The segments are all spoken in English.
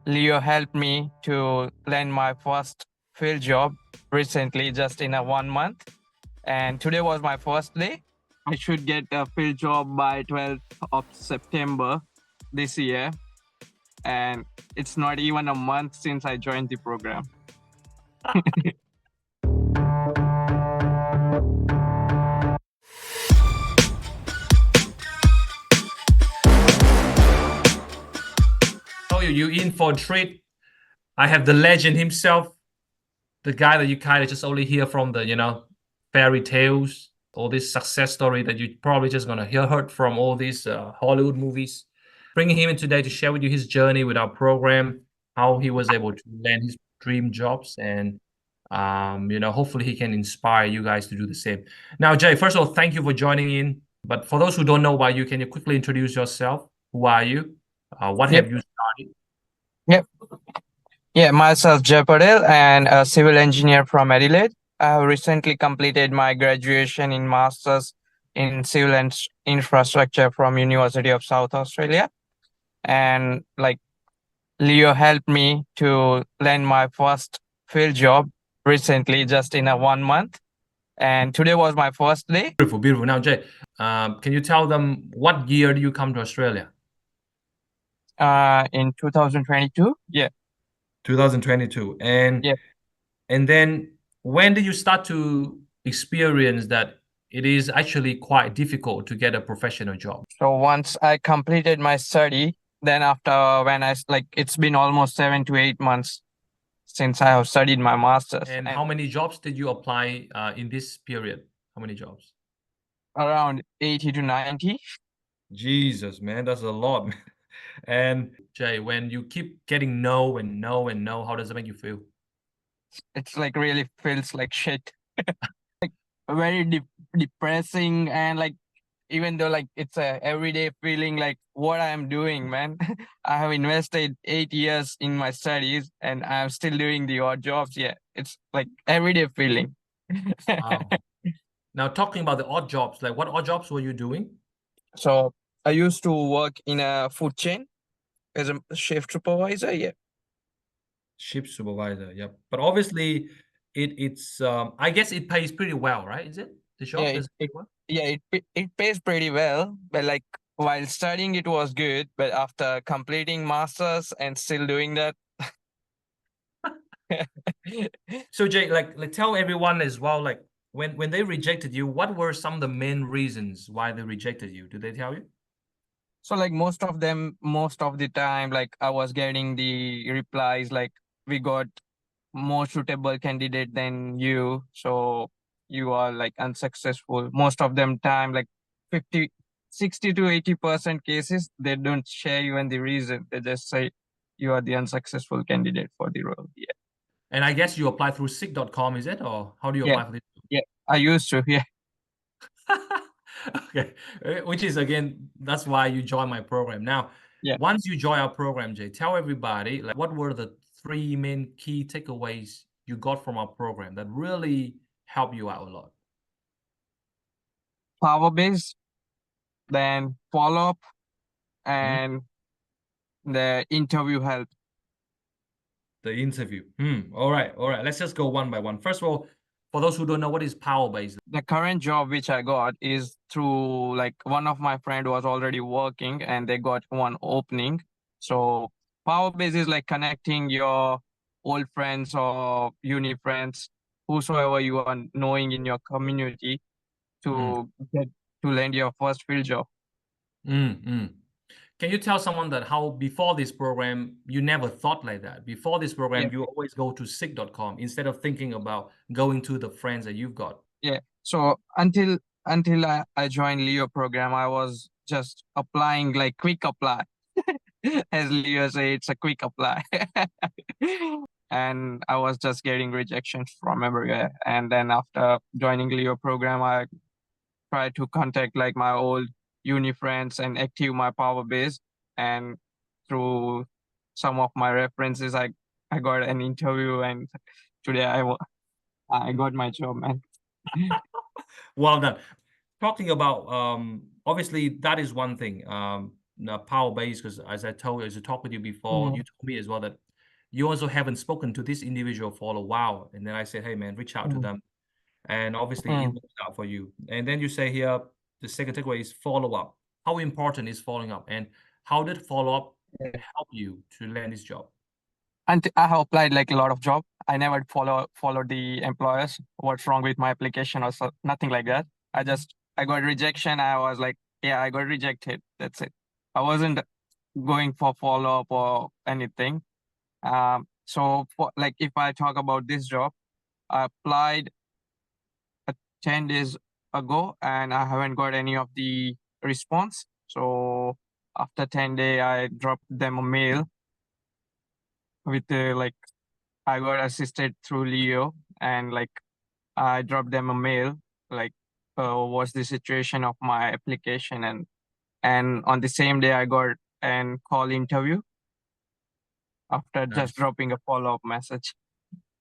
Leo helped me to land my first field job recently, just in a 1 month. And today was my first day. I should get a field job by 12th of September this year. And it's not even a month since I joined the program. You in for a treat. I have the legend himself, the guy that you kind of just only hear from the fairy tales, all this success story that you probably just gonna heard from all these Hollywood movies. Bringing him in today to share with you his journey with our program, how he was able to land his dream jobs, and hopefully he can inspire you guys to do the same. Now, Jay, first of all, thank you for joining in. But for those who don't know about you, can you quickly introduce yourself? Who are you? What Yep. have you started? Yep. Yeah, myself, Jay Patel, and a civil engineer from Adelaide. I have recently completed my graduation in Masters in Civil and Infrastructure from University of South Australia. And Leo helped me to land my first field job recently, just in a 1 month. And today was my first day. Beautiful, beautiful. Now, Jay, can you tell them what year do you come to Australia? In 2022. Yeah. 2022. And Yeah. and then when did you start to experience that it is actually quite difficult to get a professional job? So once I completed my study, then after when it's been almost 7 to 8 months since I have studied my master's. And how many jobs did you apply in this period? How many jobs? Around 80 to 90. Jesus, man, that's a lot, man. And Jay, when you keep getting no and no and no, how does it make you feel? It's really feels like shit. Very depressing, and even though it's a everyday feeling, what I'm doing, man. I have invested 8 years in my studies and I'm still doing the odd jobs. Yeah, it's everyday feeling. Wow. Now, talking about the odd jobs, like what odd jobs were you doing? So I used to work in a food chain as a shift supervisor. Yeah. Shift supervisor, yep. But obviously, it's I guess it pays pretty well, right? Is it the Yeah, job? Does it pay well? it pays pretty well, but while studying it was good, but after completing masters and still doing that. So Jay, like tell everyone as well, like when they rejected you, what were some of the main reasons why they rejected you? Did they tell you? So most of the time, I was getting the replies we got more suitable candidate than you, so you are unsuccessful. Most of them time 50, 60 to 80% cases, they don't share even the reason. They just say you are the unsuccessful candidate for the role. Yeah. And I guess you apply through 𝗥𝗘𝗏𝗧𝗏.com, is it? Or how do you Yeah. apply for this? Yeah. I used to. Yeah. Okay. Which is again, that's why you join my program. Now, Yeah. once you join our program, Jay, tell everybody like what were the 3 main key takeaways you got from our program that really helped you out a lot? Power base, then follow up, Mhm. and the interview help. The interview. All right. All right. Let's just go one by one. First of all, for those who don't know, what is Power Base? The current job which I got is through one of my friend was already working and they got one opening. So Power Base is connecting your old friends or uni friends, whosoever you are knowing in your community, to get to land your first field job. Can you tell someone that how before this program you never thought like that? Before this program, Yeah. you always go to 𝗥𝗘𝗏𝗏𝗧𝗏 instead of thinking about going to the friends that you've got. Yeah. So until I joined Leo program, I was just applying quick apply. As Leo say, it's a quick apply. And I was just getting rejections from everywhere. And then after joining Leo program, I tried to contact my old uni friends and active my power base. And through some of my references, I got an interview, and today I got my job, man. Well done. Talking about obviously that is one thing. power base, because as I talked with you before, you told me as well that you also haven't spoken to this individual for a while. And then I said, hey man, reach out to them. And obviously it worked out for you. And then you say here, the second takeaway is follow up. How important is following up? And how did follow up help you to land this job? And I have applied like a lot of job. I never follow the employers. What's wrong with my application or so, nothing like that. I got rejection. I was like, yeah, I got rejected. That's it. I wasn't going for follow up or anything. So for like if I talk about this job, I applied 10 days ago and I haven't got any of the response. So after 10 days, I dropped them a mail with like I got assisted through Leo and like I dropped them a mail like what's the situation of my application and on the same day I got an call interview after just Nice. dropping a follow-up message.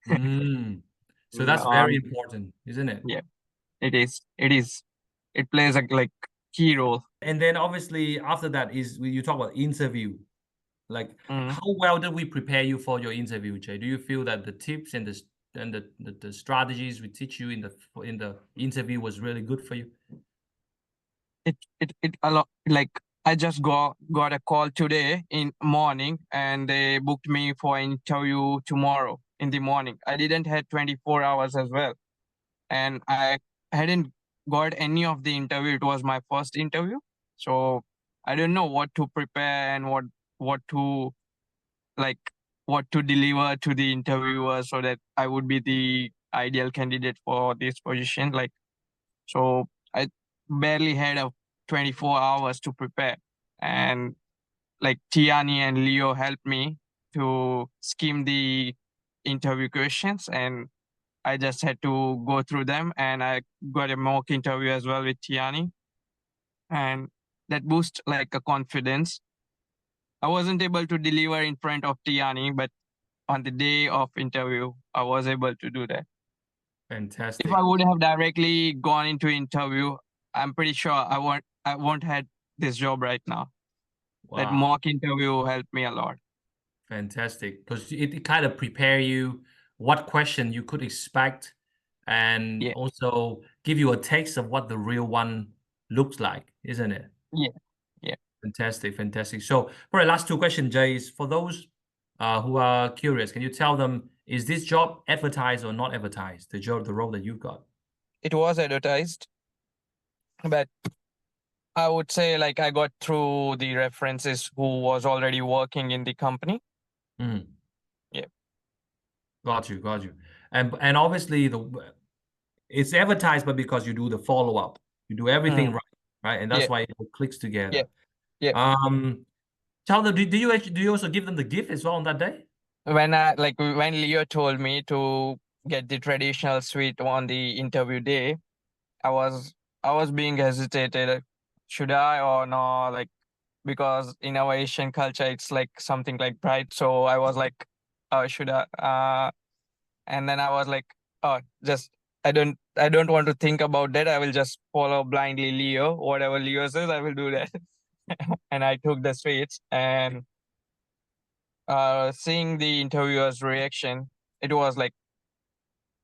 So that's very important, isn't it? Yeah, it is. It is. It plays a like key role. And then obviously after that is you talk about interview. Like how well did we prepare you for your interview, Jay? Do you feel that the tips and the strategies we teach you in the interview was really good for you? It a lot like I just got a call today in morning and they booked me for an interview tomorrow in the morning. I didn't have 24 hours as well. And I hadn't got any of the interview. It was my first interview. So I don't know what to prepare and what to like what to deliver to the interviewer so that I would be the ideal candidate for this position. Like so I barely had a 24 hours to prepare. And like Tiani and Leo helped me to skim the interview questions and I just had to go through them and I got a mock interview as well with Tiani. And that boosts like a confidence. I wasn't able to deliver in front of Tiani, but on the day of interview, I was able to do that. Fantastic. If I would have directly gone into interview, I'm pretty sure I won't had this job right now. Wow. That mock interview helped me a lot. Fantastic, because it kind of prepare you what question you could expect and also give you a taste of what the real one looks like, isn't it? Yeah. Yeah. Fantastic, fantastic. So for the last two questions, Jay, is for those who are curious, can you tell them, is this job advertised or not advertised, the role that you've got? It was advertised, but I would say like I got through the references who was already working in the company. Yeah. Got you. And obviously it's advertised, but because you do the follow-up, you do everything right? And that's why it clicks together. Yeah. Tell them, do you also give them the gift as well on that day? When Leo told me to get the traditional sweet on the interview day, I was being hesitated. Should I or no? Like because in our Asian culture, it's like something like pride. So I was like, should I? And then I was like, oh, just I don't want to think about that. I will just follow blindly Leo. Whatever Leo says, I will do that. And I took the sweets and seeing the interviewer's reaction, it was like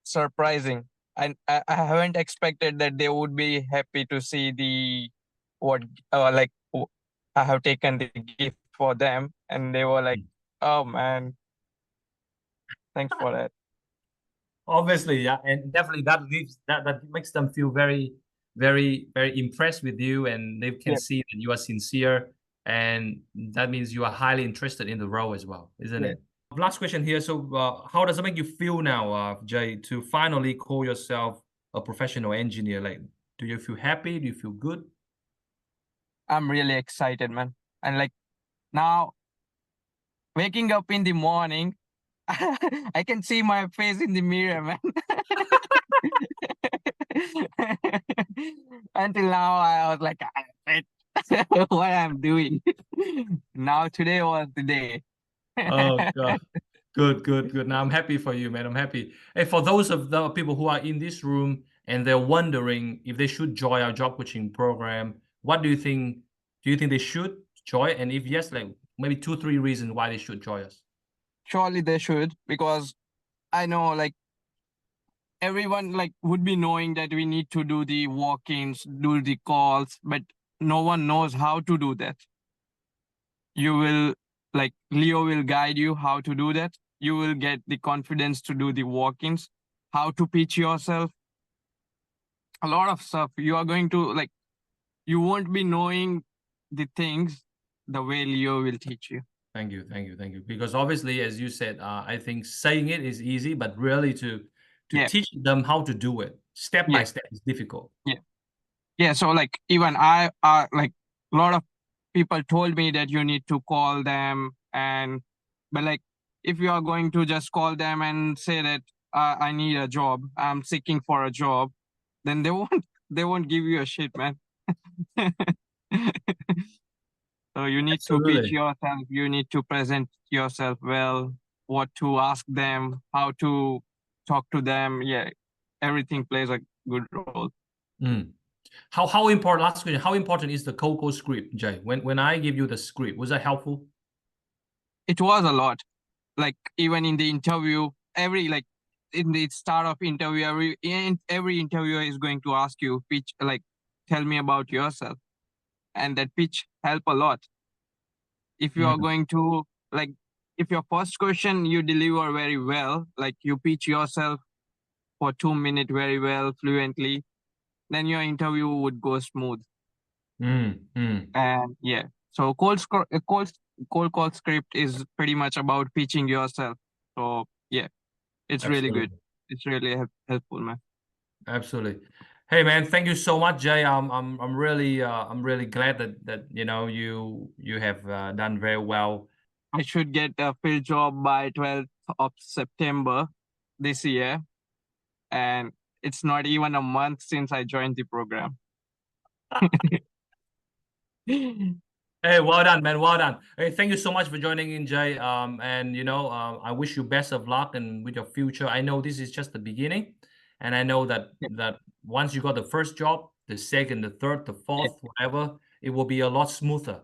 surprising. And I haven't expected that they would be happy to see the what like I have taken the gift for them, and they were like, "Oh man, thanks for that." Obviously, yeah, and definitely that makes them feel very, very, very impressed with you, and they can see that you are sincere, and that means you are highly interested in the role as well, isn't it? Last question here. So, how does it make you feel now, Jay, to finally call yourself a professional engineer? Like, do you feel happy? Do you feel good? I'm really excited, man. And like now, waking up in the morning, I can see my face in the mirror, man. Until now, I was like, what I'm doing. Now, today was the day. Oh God. Good. Now I'm happy for you, man. I'm happy. Hey, for those of the people who are in this room and they're wondering if they should join our job coaching program, what do you think? Do you think they should join? And if yes, like maybe 2-3 reasons why they should join us. Surely they should, because I know like everyone like would be knowing that we need to do the walk-ins, do the calls, but no one knows how to do that. You will like Leo will guide you how to do that. You will get the confidence to do the walk-ins, how to pitch yourself, a lot of stuff. You are going to like, you won't be knowing the things the way Leo will teach you. Thank you, thank you, thank you. Because obviously, as you said, I think saying it is easy, but really to Yeah. teach them how to do it step by Yeah. step is difficult. Yeah. So like even like a lot of people told me that you need to call them, but like if you are going to just call them and say that I need a job, I'm seeking for a job, then they won't give you a shit, man. So you need to pitch Absolutely. yourself, you need to present yourself well, what to ask them, how to talk to them. Yeah, everything plays a good role. Mm. How important, last question, how important is the cocoa script, Jay? When I give you the script, was that helpful? It was a lot. Like even in the interview, every like in the start of interview, every interviewer is going to ask you pitch, like tell me about yourself, and that pitch help a lot. If you are Mm. going to like, if your first question you deliver very well, like you pitch yourself for 2 minutes very well fluently, then your interview would go smooth. And yeah, so cold call script is pretty much about pitching yourself. So yeah, it's really good. Absolutely. It's really helpful, man. Absolutely. Hey man, thank you so much, Jay. I'm really glad that you have done very well. I should get a field job by 12th of September this year, and it's not even a month since I joined the program. Hey, well done, man. Well done. Hey, thank you so much for joining in, Jay. And I wish you best of luck and with your future. I know this is just the beginning, and I know that once you got the first job, the second, the third, the Yeah, fourth, whatever, it will be a lot smoother.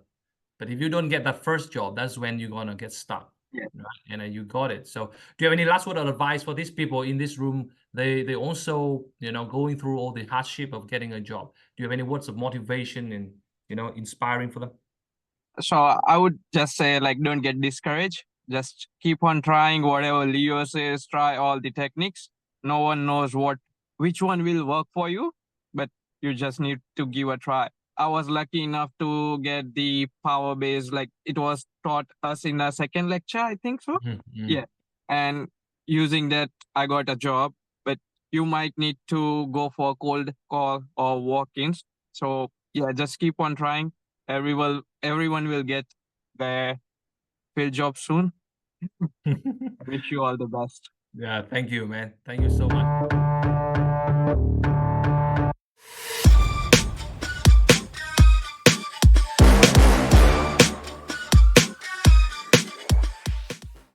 But if you don't get that first job, that's when you're gonna get stuck, yeah. right? And you got it. So, do you have any last word of advice for these people in this room? They also going through all the hardship of getting a job. Do you have any words of motivation and inspiring for them? So I would just say, like, don't get discouraged. Just keep on trying whatever Leo says. Try all the techniques. No one knows which one will work for you, but you just need to give a try. I was lucky enough to get the power base, like it was taught us in a second lecture, I think so. Mm. Yeah, and using that, I got a job. But you might need to go for cold call or walk-ins. So yeah, just keep on trying. Everyone will get their field job soon. I wish you all the best. Yeah, thank you, man. Thank you so much.